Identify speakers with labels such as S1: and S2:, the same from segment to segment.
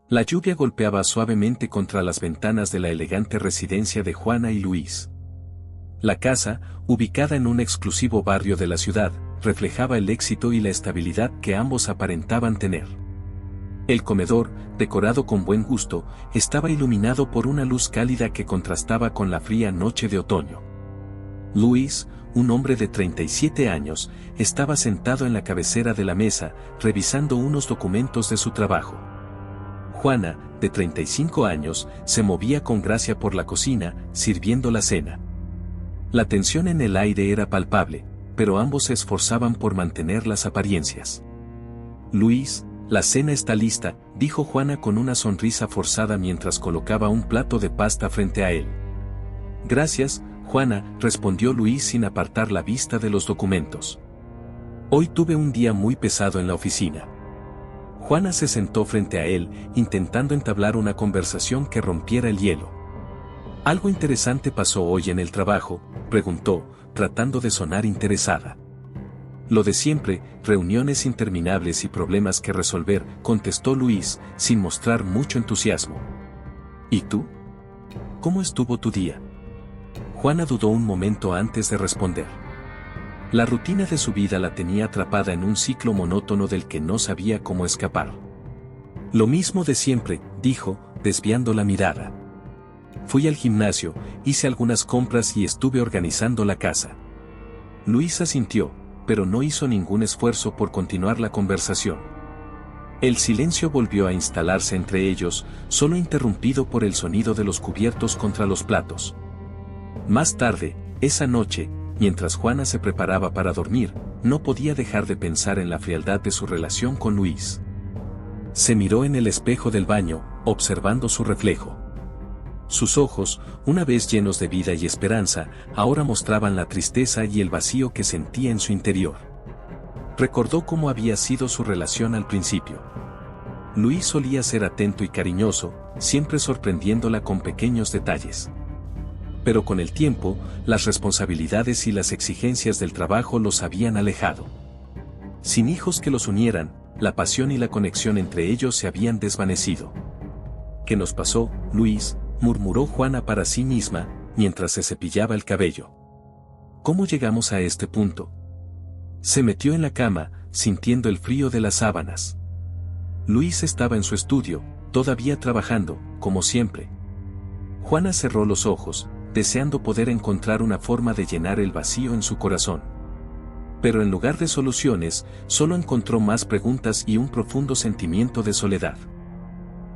S1: La lluvia golpeaba suavemente contra las ventanas de la elegante residencia de Juana y Luis. La casa, ubicada en un exclusivo barrio de la ciudad, reflejaba el éxito y la estabilidad que ambos aparentaban tener. El comedor, decorado con buen gusto, estaba iluminado por una luz cálida que contrastaba con la fría noche de otoño. Luis, un hombre de 37 años, estaba sentado en la cabecera de la mesa, revisando unos documentos de su trabajo. Juana, de 35 años, se movía con gracia por la cocina, sirviendo la cena. La tensión en el aire era palpable, pero ambos se esforzaban por mantener las apariencias. Luis, la cena está lista, dijo Juana con una sonrisa forzada mientras colocaba un plato de pasta frente a él. Gracias, Juana, respondió Luis sin apartar la vista de los documentos. Hoy tuve un día muy pesado en la oficina. Juana se sentó frente a él, intentando entablar una conversación que rompiera el hielo. ¿Algo interesante pasó hoy en el trabajo?, preguntó, tratando de sonar interesada. Lo de siempre, reuniones interminables y problemas que resolver, contestó Luis, sin mostrar mucho entusiasmo. ¿Y tú? ¿Cómo estuvo tu día? Juana dudó un momento antes de responder. La rutina de su vida la tenía atrapada en un ciclo monótono del que no sabía cómo escapar. Lo mismo de siempre, dijo, desviando la mirada. Fui al gimnasio, hice algunas compras y estuve organizando la casa. Luis asintió, pero no hizo ningún esfuerzo por continuar la conversación. El silencio volvió a instalarse entre ellos, solo interrumpido por el sonido de los cubiertos contra los platos. Más tarde, esa noche, mientras Juana se preparaba para dormir, no podía dejar de pensar en la frialdad de su relación con Luis. Se miró en el espejo del baño, observando su reflejo. Sus ojos, una vez llenos de vida y esperanza, ahora mostraban la tristeza y el vacío que sentía en su interior. Recordó cómo había sido su relación al principio. Luis solía ser atento y cariñoso, siempre sorprendiéndola con pequeños detalles. Pero con el tiempo, las responsabilidades y las exigencias del trabajo los habían alejado. Sin hijos que los unieran, la pasión y la conexión entre ellos se habían desvanecido. ¿Qué nos pasó, Luis?, murmuró Juana para sí misma, mientras se cepillaba el cabello. ¿Cómo llegamos a este punto? Se metió en la cama, sintiendo el frío de las sábanas. Luis estaba en su estudio, todavía trabajando, como siempre. Juana cerró los ojos, deseando poder encontrar una forma de llenar el vacío en su corazón. Pero en lugar de soluciones, solo encontró más preguntas y un profundo sentimiento de soledad.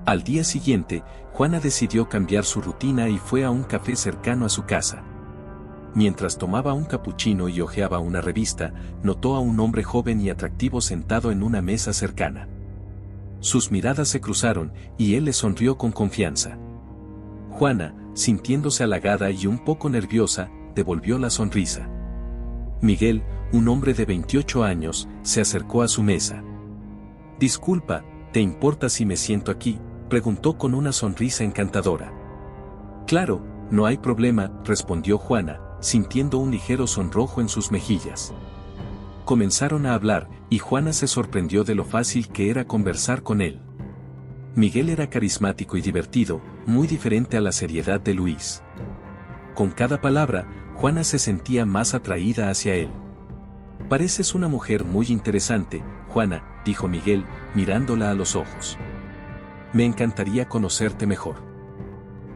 S1: Al día siguiente, Juana decidió cambiar su rutina y fue a un café cercano a su casa. Mientras tomaba un capuchino y hojeaba una revista, notó a un hombre joven y atractivo sentado en una mesa cercana. Sus miradas se cruzaron, y él le sonrió con confianza. Juana, sintiéndose halagada y un poco nerviosa, devolvió la sonrisa. Miguel, un hombre de 28 años, se acercó a su mesa. «Disculpa, ¿te importa si me siento aquí?», preguntó con una sonrisa encantadora. «Claro, no hay problema», respondió Juana, sintiendo un ligero sonrojo en sus mejillas. Comenzaron a hablar, y Juana se sorprendió de lo fácil que era conversar con él. Miguel era carismático y divertido, muy diferente a la seriedad de Luis. Con cada palabra, Juana se sentía más atraída hacia él. «Pareces una mujer muy interesante, Juana», dijo Miguel, mirándola a los ojos. «Me encantaría conocerte mejor».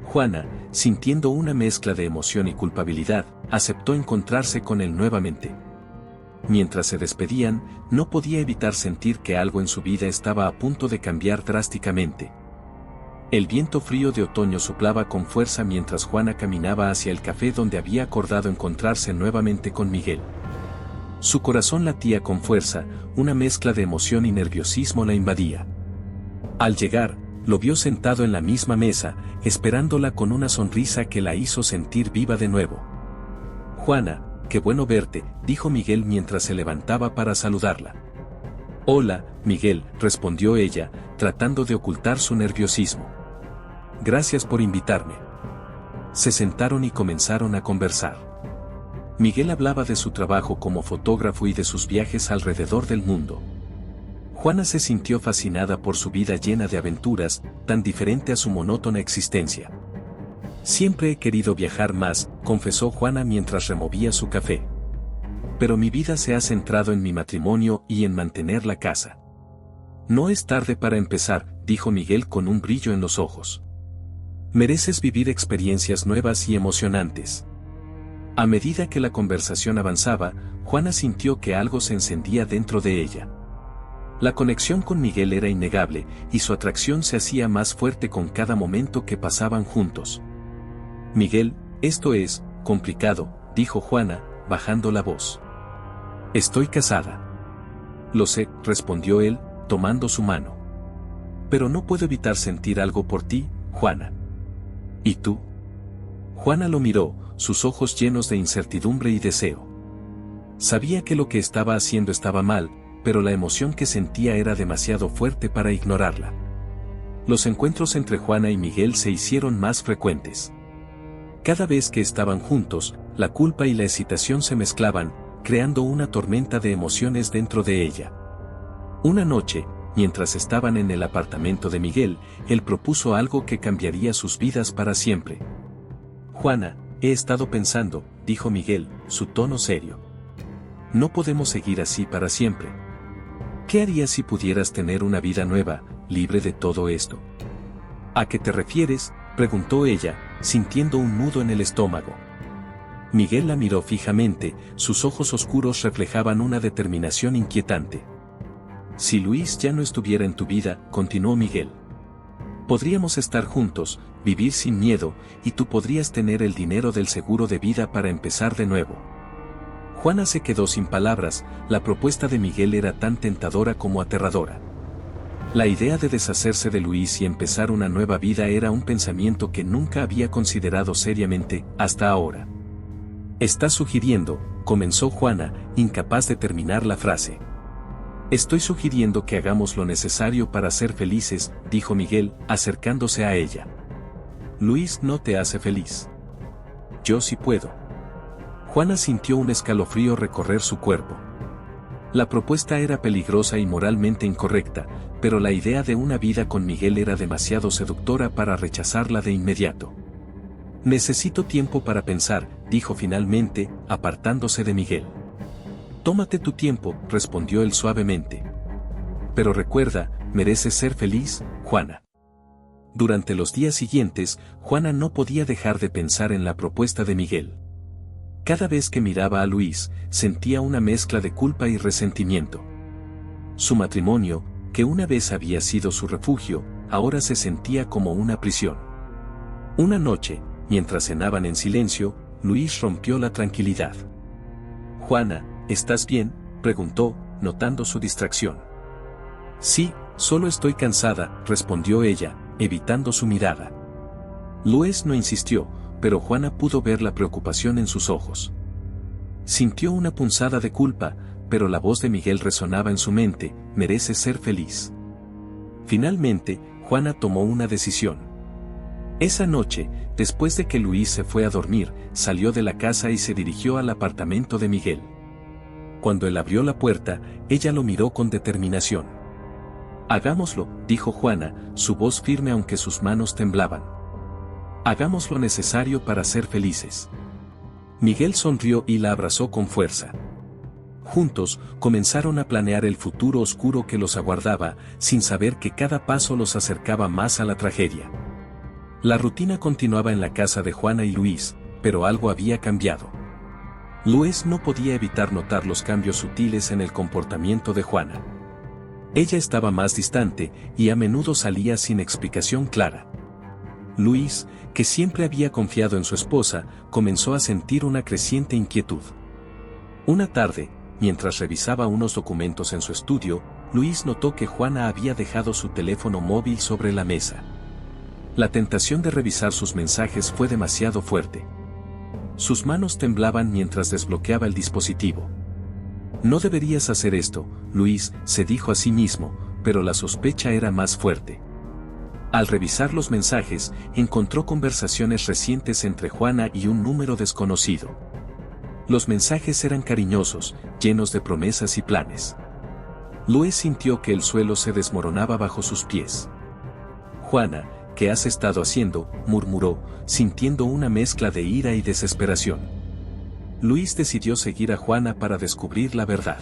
S1: Juana, sintiendo una mezcla de emoción y culpabilidad, aceptó encontrarse con él nuevamente. Mientras se despedían, no podía evitar sentir que algo en su vida estaba a punto de cambiar drásticamente. El viento frío de otoño soplaba con fuerza mientras Juana caminaba hacia el café donde había acordado encontrarse nuevamente con Miguel. Su corazón latía con fuerza, una mezcla de emoción y nerviosismo la invadía. Al llegar, lo vio sentado en la misma mesa, esperándola con una sonrisa que la hizo sentir viva de nuevo. «Juana, qué bueno verte», dijo Miguel mientras se levantaba para saludarla. «Hola, Miguel», respondió ella, tratando de ocultar su nerviosismo. «Gracias por invitarme». Se sentaron y comenzaron a conversar. Miguel hablaba de su trabajo como fotógrafo y de sus viajes alrededor del mundo. Juana se sintió fascinada por su vida llena de aventuras, tan diferente a su monótona existencia. Siempre he querido viajar más, confesó Juana mientras removía su café. Pero mi vida se ha centrado en mi matrimonio y en mantener la casa. No es tarde para empezar, dijo Miguel con un brillo en los ojos. Mereces vivir experiencias nuevas y emocionantes. A medida que la conversación avanzaba, Juana sintió que algo se encendía dentro de ella. La conexión con Miguel era innegable, y su atracción se hacía más fuerte con cada momento que pasaban juntos. Miguel, esto es complicado, dijo Juana, bajando la voz. Estoy casada. Lo sé, respondió él, tomando su mano. Pero no puedo evitar sentir algo por ti, Juana. ¿Y tú? Juana lo miró, sus ojos llenos de incertidumbre y deseo. Sabía que lo que estaba haciendo estaba mal, pero la emoción que sentía era demasiado fuerte para ignorarla. Los encuentros entre Juana y Miguel se hicieron más frecuentes. Cada vez que estaban juntos, la culpa y la excitación se mezclaban, creando una tormenta de emociones dentro de ella. Una noche, mientras estaban en el apartamento de Miguel, él propuso algo que cambiaría sus vidas para siempre. Juana, he estado pensando, dijo Miguel, su tono serio. No podemos seguir así para siempre. ¿Qué harías si pudieras tener una vida nueva, libre de todo esto? ¿A qué te refieres?, preguntó ella, sintiendo un nudo en el estómago. Miguel la miró fijamente, sus ojos oscuros reflejaban una determinación inquietante. Si Luis ya no estuviera en tu vida, continuó Miguel. Podríamos estar juntos, vivir sin miedo, y tú podrías tener el dinero del seguro de vida para empezar de nuevo. Juana se quedó sin palabras, la propuesta de Miguel era tan tentadora como aterradora. La idea de deshacerse de Luis y empezar una nueva vida era un pensamiento que nunca había considerado seriamente, hasta ahora. «Estás sugiriendo», comenzó Juana, incapaz de terminar la frase. «Estoy sugiriendo que hagamos lo necesario para ser felices», dijo Miguel, acercándose a ella. «Luis no te hace feliz. Yo sí puedo». Juana sintió un escalofrío recorrer su cuerpo. La propuesta era peligrosa y moralmente incorrecta, pero la idea de una vida con Miguel era demasiado seductora para rechazarla de inmediato. «Necesito tiempo para pensar», dijo finalmente, apartándose de Miguel. «Tómate tu tiempo», respondió él suavemente. «Pero recuerda, mereces ser feliz, Juana». Durante los días siguientes, Juana no podía dejar de pensar en la propuesta de Miguel. Cada vez que miraba a Luis, sentía una mezcla de culpa y resentimiento. Su matrimonio, que una vez había sido su refugio, ahora se sentía como una prisión. Una noche, mientras cenaban en silencio, Luis rompió la tranquilidad. «Juana, ¿estás bien?», preguntó, notando su distracción. «Sí, solo estoy cansada», respondió ella, evitando su mirada. Luis no insistió, pero Juana pudo ver la preocupación en sus ojos. Sintió una punzada de culpa, pero la voz de Miguel resonaba en su mente: «Mereces ser feliz». Finalmente, Juana tomó una decisión. Esa noche, después de que Luis se fue a dormir, salió de la casa y se dirigió al apartamento de Miguel. Cuando él abrió la puerta, ella lo miró con determinación. «Hagámoslo», dijo Juana, su voz firme aunque sus manos temblaban. «Hagamos lo necesario para ser felices». Miguel sonrió y la abrazó con fuerza. Juntos, comenzaron a planear el futuro oscuro que los aguardaba, sin saber que cada paso los acercaba más a la tragedia. La rutina continuaba en la casa de Juana y Luis, pero algo había cambiado. Luis no podía evitar notar los cambios sutiles en el comportamiento de Juana. Ella estaba más distante, y a menudo salía sin explicación clara. Luis, que siempre había confiado en su esposa, comenzó a sentir una creciente inquietud. Una tarde, mientras revisaba unos documentos en su estudio, Luis notó que Juana había dejado su teléfono móvil sobre la mesa. La tentación de revisar sus mensajes fue demasiado fuerte. Sus manos temblaban mientras desbloqueaba el dispositivo. «No deberías hacer esto», Luis se dijo a sí mismo, pero la sospecha era más fuerte. Al revisar los mensajes, encontró conversaciones recientes entre Juana y un número desconocido. Los mensajes eran cariñosos, llenos de promesas y planes. Luis sintió que el suelo se desmoronaba bajo sus pies. Juana, ¿qué has estado haciendo?, murmuró, sintiendo una mezcla de ira y desesperación. Luis decidió seguir a Juana para descubrir la verdad.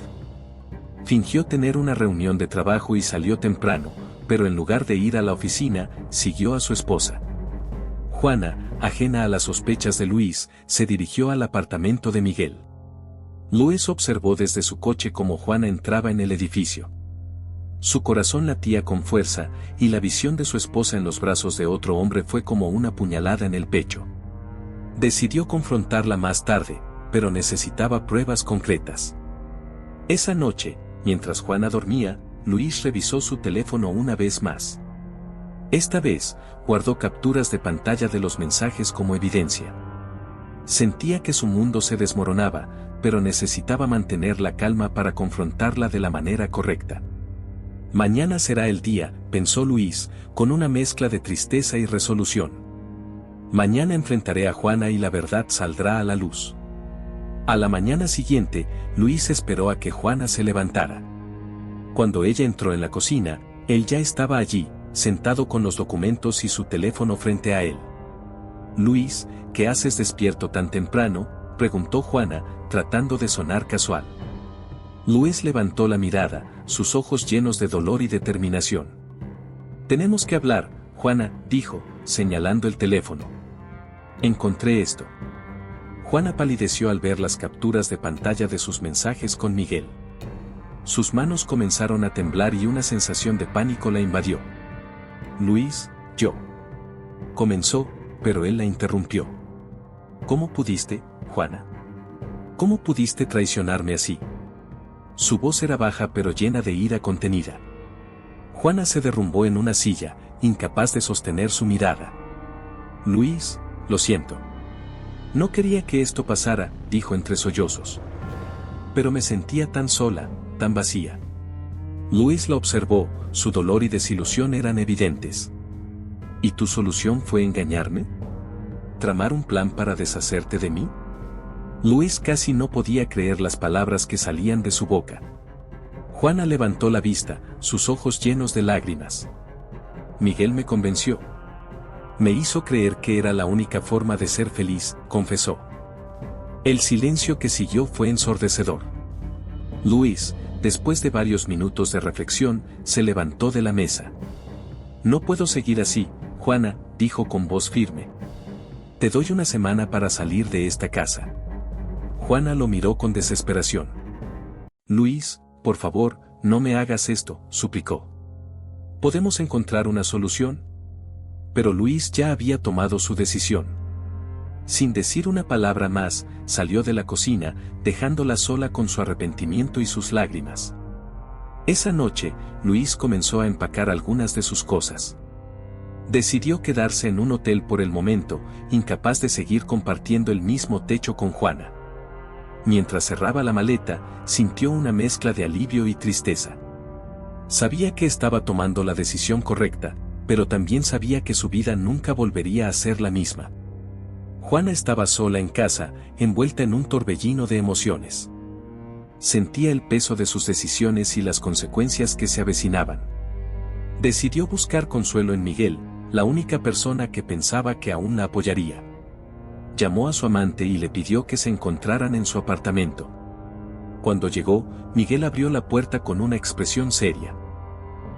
S1: Fingió tener una reunión de trabajo y salió temprano, pero en lugar de ir a la oficina, siguió a su esposa. Juana, ajena a las sospechas de Luis, se dirigió al apartamento de Miguel. Luis observó desde su coche cómo Juana entraba en el edificio. Su corazón latía con fuerza, y la visión de su esposa en los brazos de otro hombre fue como una puñalada en el pecho. Decidió confrontarla más tarde, pero necesitaba pruebas concretas. Esa noche, mientras Juana dormía, Luis revisó su teléfono una vez más. Esta vez, guardó capturas de pantalla de los mensajes como evidencia. Sentía que su mundo se desmoronaba, pero necesitaba mantener la calma para confrontarla de la manera correcta. Mañana será el día, pensó Luis, con una mezcla de tristeza y resolución. Mañana enfrentaré a Juana y la verdad saldrá a la luz. A la mañana siguiente, Luis esperó a que Juana se levantara. Cuando ella entró en la cocina, él ya estaba allí, sentado con los documentos y su teléfono frente a él. «Luis, ¿qué haces despierto tan temprano?», preguntó Juana, tratando de sonar casual. Luis levantó la mirada, sus ojos llenos de dolor y determinación. «Tenemos que hablar», Juana, dijo, señalando el teléfono. «Encontré esto». Juana palideció al ver las capturas de pantalla de sus mensajes con Miguel. Sus manos comenzaron a temblar y una sensación de pánico la invadió. «Luis, yo». Comenzó, pero él la interrumpió. «¿Cómo pudiste, Juana? ¿Cómo pudiste traicionarme así?». Su voz era baja pero llena de ira contenida. Juana se derrumbó en una silla, incapaz de sostener su mirada. «Luis, lo siento. No quería que esto pasara», dijo entre sollozos. «Pero me sentía tan sola, tan vacía». Luis la observó, su dolor y desilusión eran evidentes. «¿Y tu solución fue engañarme? ¿Tramar un plan para deshacerte de mí?». Luis casi no podía creer las palabras que salían de su boca. Juana levantó la vista, sus ojos llenos de lágrimas. «Miguel me convenció. Me hizo creer que era la única forma de ser feliz», confesó. El silencio que siguió fue ensordecedor. Luis, después de varios minutos de reflexión, se levantó de la mesa. «No puedo seguir así, Juana», dijo con voz firme. «Te doy una semana para salir de esta casa». Juana lo miró con desesperación. «Luis, por favor, no me hagas esto», suplicó. «¿Podemos encontrar una solución?». Pero Luis ya había tomado su decisión. Sin decir una palabra más, salió de la cocina, dejándola sola con su arrepentimiento y sus lágrimas. Esa noche, Luis comenzó a empacar algunas de sus cosas. Decidió quedarse en un hotel por el momento, incapaz de seguir compartiendo el mismo techo con Juana. Mientras cerraba la maleta, sintió una mezcla de alivio y tristeza. Sabía que estaba tomando la decisión correcta, pero también sabía que su vida nunca volvería a ser la misma. Juana estaba sola en casa, envuelta en un torbellino de emociones. Sentía el peso de sus decisiones y las consecuencias que se avecinaban. Decidió buscar consuelo en Miguel, la única persona que pensaba que aún la apoyaría. Llamó a su amante y le pidió que se encontraran en su apartamento. Cuando llegó, Miguel abrió la puerta con una expresión seria.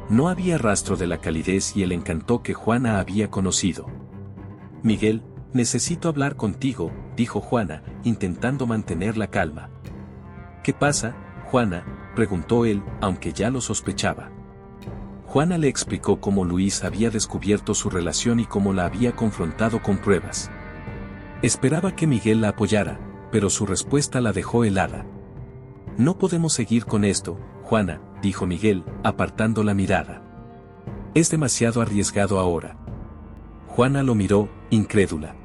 S1: No había rastro de la calidez y el encanto que Juana había conocido. «Miguel, necesito hablar contigo», dijo Juana, intentando mantener la calma. «¿Qué pasa, Juana?», preguntó él, aunque ya lo sospechaba. Juana le explicó cómo Luis había descubierto su relación y cómo la había confrontado con pruebas. Esperaba que Miguel la apoyara, pero su respuesta la dejó helada. «No podemos seguir con esto, Juana», dijo Miguel, apartando la mirada. «Es demasiado arriesgado ahora». Juana lo miró, incrédula.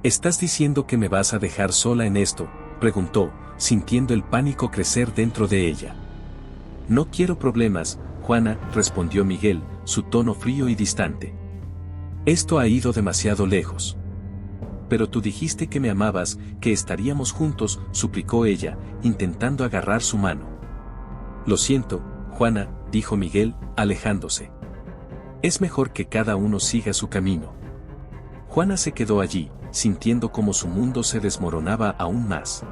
S1: «¿Estás diciendo que me vas a dejar sola en esto?», preguntó, sintiendo el pánico crecer dentro de ella. «No quiero problemas, Juana», respondió Miguel, su tono frío y distante. «Esto ha ido demasiado lejos». «Pero tú dijiste que me amabas, que estaríamos juntos», suplicó ella, intentando agarrar su mano. «Lo siento, Juana, dijo Miguel, alejándose. Es mejor que cada uno siga su camino. Juana se quedó allí, sintiendo como su mundo se desmoronaba aún más.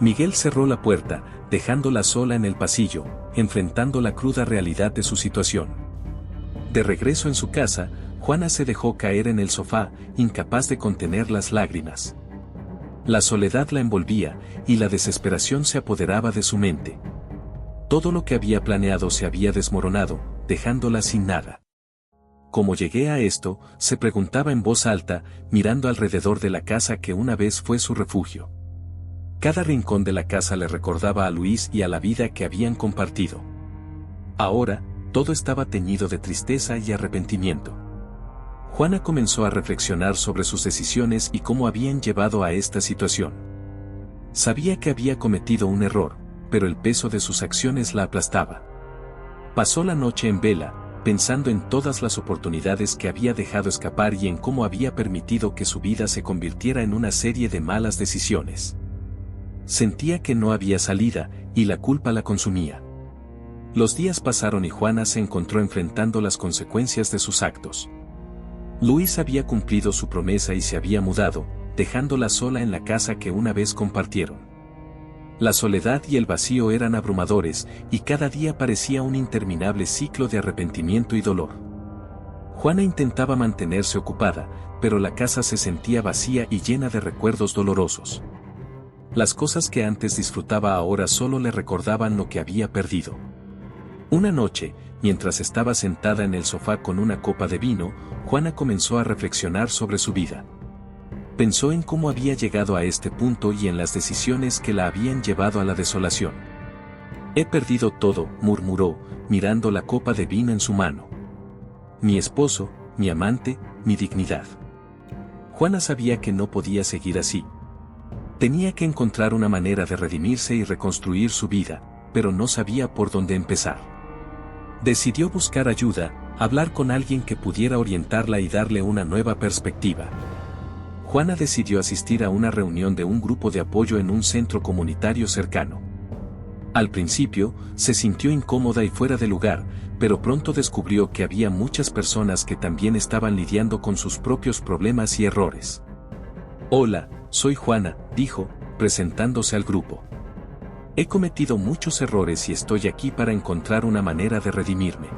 S1: Miguel cerró la puerta, dejándola sola en el pasillo, enfrentando la cruda realidad de su situación. De regreso en su casa, Juana se dejó caer en el sofá, incapaz de contener las lágrimas. La soledad la envolvía, y la desesperación se apoderaba de su mente. Todo lo que había planeado se había desmoronado, dejándola sin nada. ¿Cómo llegué a esto?, se preguntaba en voz alta, mirando alrededor de la casa que una vez fue su refugio. Cada rincón de la casa le recordaba a Luis y a la vida que habían compartido. Ahora, todo estaba teñido de tristeza y arrepentimiento. Juana comenzó a reflexionar sobre sus decisiones y cómo habían llevado a esta situación. Sabía que había cometido un error, pero el peso de sus acciones la aplastaba. Pasó la noche en vela, pensando en todas las oportunidades que había dejado escapar y en cómo había permitido que su vida se convirtiera en una serie de malas decisiones. Sentía que no había salida, y la culpa la consumía. Los días pasaron y Juana se encontró enfrentando las consecuencias de sus actos. Luis había cumplido su promesa y se había mudado, dejándola sola en la casa que una vez compartieron. La soledad y el vacío eran abrumadores, y cada día parecía un interminable ciclo de arrepentimiento y dolor. Juana intentaba mantenerse ocupada, pero la casa se sentía vacía y llena de recuerdos dolorosos. Las cosas que antes disfrutaba ahora solo le recordaban lo que había perdido. Una noche, mientras estaba sentada en el sofá con una copa de vino, Juana comenzó a reflexionar sobre su vida. Pensó en cómo había llegado a este punto y en las decisiones que la habían llevado a la desolación. He perdido todo, murmuró, mirando la copa de vino en su mano. Mi esposo, mi amante, mi dignidad. Juana sabía que no podía seguir así. Tenía que encontrar una manera de redimirse y reconstruir su vida, pero no sabía por dónde empezar. Decidió buscar ayuda, hablar con alguien que pudiera orientarla y darle una nueva perspectiva. Juana decidió asistir a una reunión de un grupo de apoyo en un centro comunitario cercano. Al principio, se sintió incómoda y fuera de lugar, pero pronto descubrió que había muchas personas que también estaban lidiando con sus propios problemas y errores. Hola, soy Juana, dijo, presentándose al grupo. He cometido muchos errores y estoy aquí para encontrar una manera de redimirme.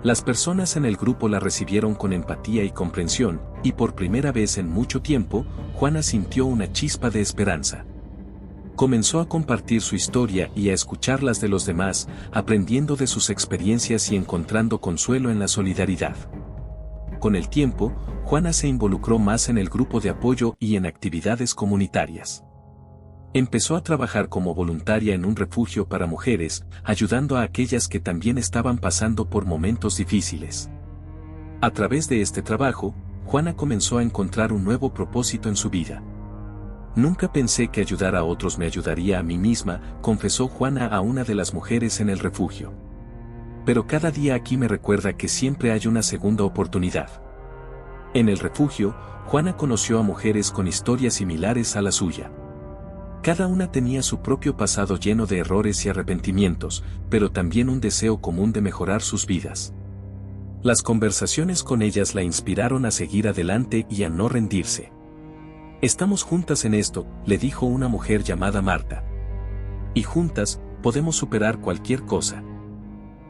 S1: Las personas en el grupo la recibieron con empatía y comprensión, y por primera vez en mucho tiempo, Juana sintió una chispa de esperanza. Comenzó a compartir su historia y a escuchar las de los demás, aprendiendo de sus experiencias y encontrando consuelo en la solidaridad. Con el tiempo, Juana se involucró más en el grupo de apoyo y en actividades comunitarias. Empezó a trabajar como voluntaria en un refugio para mujeres, ayudando a aquellas que también estaban pasando por momentos difíciles. A través de este trabajo, Juana comenzó a encontrar un nuevo propósito en su vida. Nunca pensé que ayudar a otros me ayudaría a mí misma, confesó Juana a una de las mujeres en el refugio. Pero cada día aquí me recuerda que siempre hay una segunda oportunidad. En el refugio, Juana conoció a mujeres con historias similares a la suya. Cada una tenía su propio pasado lleno de errores y arrepentimientos, pero también un deseo común de mejorar sus vidas. Las conversaciones con ellas la inspiraron a seguir adelante y a no rendirse. Estamos juntas en esto, le dijo una mujer llamada Marta. Y juntas, podemos superar cualquier cosa.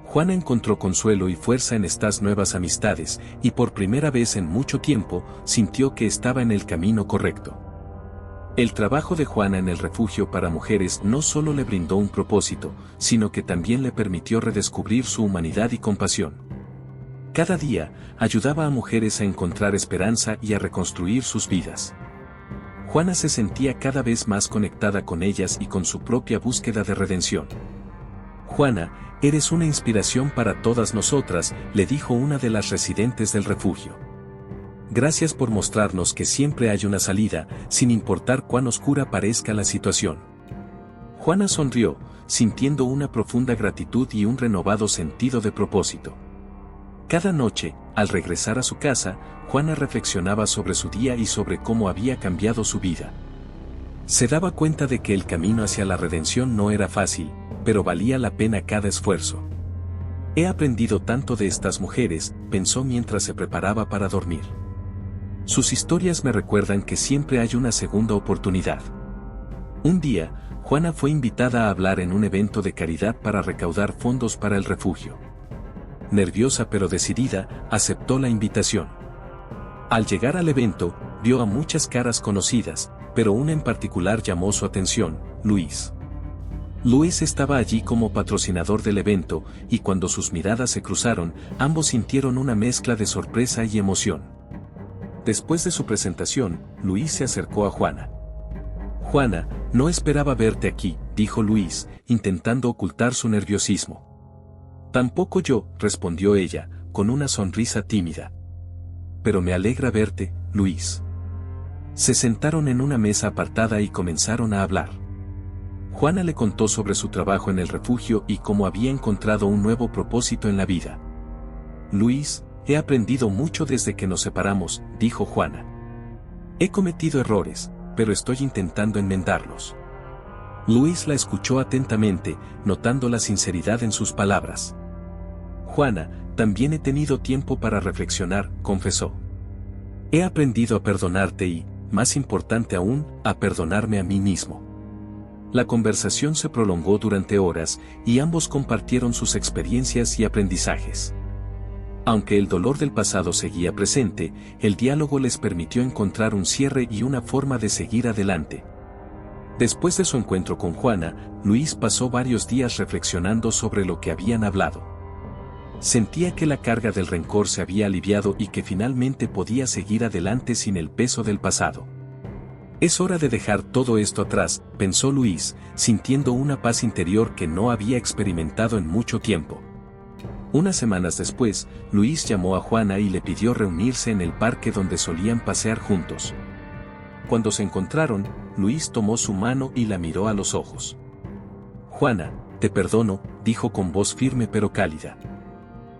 S1: Juana encontró consuelo y fuerza en estas nuevas amistades, y por primera vez en mucho tiempo, sintió que estaba en el camino correcto. El trabajo de Juana en el refugio para mujeres no solo le brindó un propósito, sino que también le permitió redescubrir su humanidad y compasión. Cada día, ayudaba a mujeres a encontrar esperanza y a reconstruir sus vidas. Juana se sentía cada vez más conectada con ellas y con su propia búsqueda de redención. Juana, eres una inspiración para todas nosotras, le dijo una de las residentes del refugio. Gracias por mostrarnos que siempre hay una salida, sin importar cuán oscura parezca la situación. Juana sonrió, sintiendo una profunda gratitud y un renovado sentido de propósito. Cada noche, al regresar a su casa, Juana reflexionaba sobre su día y sobre cómo había cambiado su vida. Se daba cuenta de que el camino hacia la redención no era fácil, pero valía la pena cada esfuerzo. He aprendido tanto de estas mujeres, pensó mientras se preparaba para dormir. Sus historias me recuerdan que siempre hay una segunda oportunidad. Un día, Juana fue invitada a hablar en un evento de caridad para recaudar fondos para el refugio. Nerviosa pero decidida, aceptó la invitación. Al llegar al evento, vio a muchas caras conocidas, pero una en particular llamó su atención: Luis. Luis estaba allí como patrocinador del evento, y cuando sus miradas se cruzaron, ambos sintieron una mezcla de sorpresa y emoción. Después de su presentación, Luis se acercó a Juana. «Juana, no esperaba verte aquí», dijo Luis, intentando ocultar su nerviosismo. «Tampoco yo», respondió ella, con una sonrisa tímida. «Pero me alegra verte, Luis». Se sentaron en una mesa apartada y comenzaron a hablar. Juana le contó sobre su trabajo en el refugio y cómo había encontrado un nuevo propósito en la vida. «Luis, he aprendido mucho desde que nos separamos», dijo Juana. «He cometido errores, pero estoy intentando enmendarlos». Luis la escuchó atentamente, notando la sinceridad en sus palabras. «Juana, también he tenido tiempo para reflexionar», confesó. «He aprendido a perdonarte y, más importante aún, a perdonarme a mí mismo». La conversación se prolongó durante horas, y ambos compartieron sus experiencias y aprendizajes. Aunque el dolor del pasado seguía presente, el diálogo les permitió encontrar un cierre y una forma de seguir adelante. Después de su encuentro con Juana, Luis pasó varios días reflexionando sobre lo que habían hablado. Sentía que la carga del rencor se había aliviado y que finalmente podía seguir adelante sin el peso del pasado. «Es hora de dejar todo esto atrás», pensó Luis, sintiendo una paz interior que no había experimentado en mucho tiempo. Unas semanas después, Luis llamó a Juana y le pidió reunirse en el parque donde solían pasear juntos. Cuando se encontraron, Luis tomó su mano y la miró a los ojos. «Juana, te perdono», dijo con voz firme pero cálida.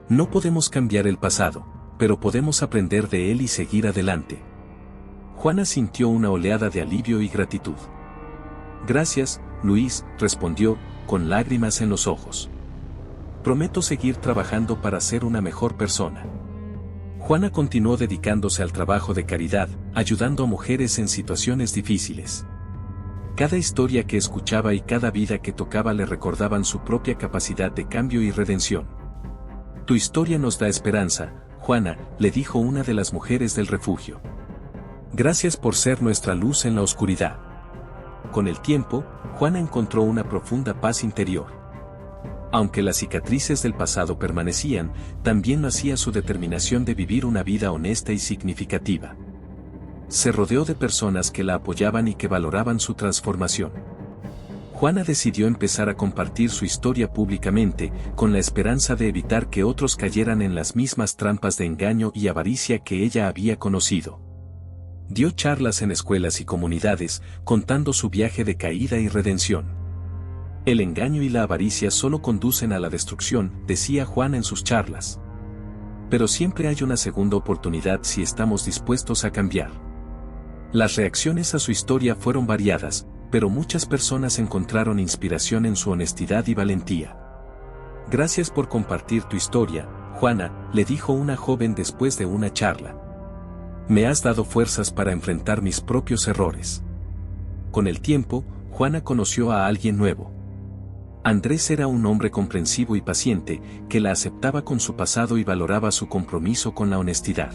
S1: «No podemos cambiar el pasado, pero podemos aprender de él y seguir adelante». Juana sintió una oleada de alivio y gratitud. «Gracias, Luis», respondió, con lágrimas en los ojos. «Prometo seguir trabajando para ser una mejor persona». Juana continuó dedicándose al trabajo de caridad, ayudando a mujeres en situaciones difíciles. Cada historia que escuchaba y cada vida que tocaba le recordaban su propia capacidad de cambio y redención. «Tu historia nos da esperanza, Juana», le dijo una de las mujeres del refugio. «Gracias por ser nuestra luz en la oscuridad». Con el tiempo, Juana encontró una profunda paz interior. Aunque las cicatrices del pasado permanecían, también nacía su determinación de vivir una vida honesta y significativa. Se rodeó de personas que la apoyaban y que valoraban su transformación. Juana decidió empezar a compartir su historia públicamente, con la esperanza de evitar que otros cayeran en las mismas trampas de engaño y avaricia que ella había conocido. Dio charlas en escuelas y comunidades, contando su viaje de caída y redención. «El engaño y la avaricia solo conducen a la destrucción», decía Juana en sus charlas. «Pero siempre hay una segunda oportunidad si estamos dispuestos a cambiar». Las reacciones a su historia fueron variadas, pero muchas personas encontraron inspiración en su honestidad y valentía. «Gracias por compartir tu historia, Juana», le dijo una joven después de una charla. «Me has dado fuerzas para enfrentar mis propios errores». Con el tiempo, Juana conoció a alguien nuevo. Andrés era un hombre comprensivo y paciente, que la aceptaba con su pasado y valoraba su compromiso con la honestidad.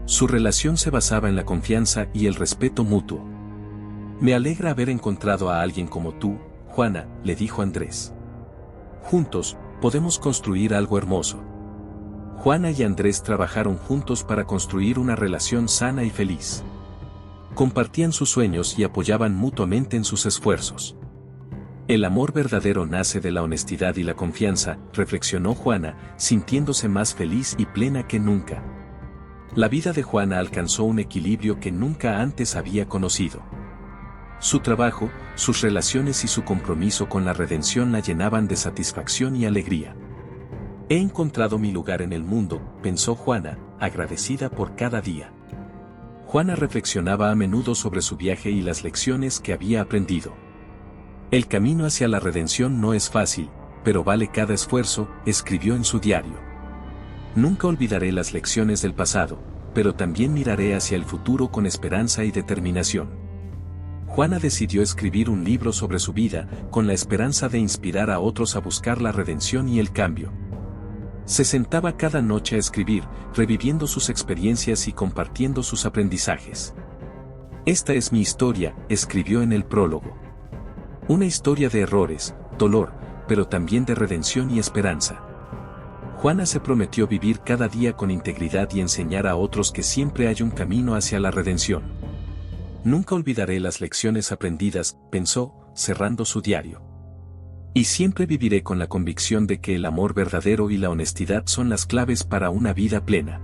S1: Su relación se basaba en la confianza y el respeto mutuo. «Me alegra haber encontrado a alguien como tú, Juana», le dijo Andrés. «Juntos, podemos construir algo hermoso». Juana y Andrés trabajaron juntos para construir una relación sana y feliz. Compartían sus sueños y apoyaban mutuamente en sus esfuerzos. «El amor verdadero nace de la honestidad y la confianza», reflexionó Juana, sintiéndose más feliz y plena que nunca. La vida de Juana alcanzó un equilibrio que nunca antes había conocido. Su trabajo, sus relaciones y su compromiso con la redención la llenaban de satisfacción y alegría. «He encontrado mi lugar en el mundo», pensó Juana, agradecida por cada día. Juana reflexionaba a menudo sobre su viaje y las lecciones que había aprendido. «El camino hacia la redención no es fácil, pero vale cada esfuerzo, escribió en su diario. Nunca olvidaré las lecciones del pasado, pero también miraré hacia el futuro con esperanza y determinación. Juana decidió escribir un libro sobre su vida, con la esperanza de inspirar a otros a buscar la redención y el cambio. Se sentaba cada noche a escribir, reviviendo sus experiencias y compartiendo sus aprendizajes. Esta es mi historia, escribió en el prólogo. Una historia de errores, dolor, pero también de redención y esperanza. Juana se prometió vivir cada día con integridad y enseñar a otros que siempre hay un camino hacia la redención. Nunca olvidaré las lecciones aprendidas, pensó, cerrando su diario. Y siempre viviré con la convicción de que el amor verdadero y la honestidad son las claves para una vida plena.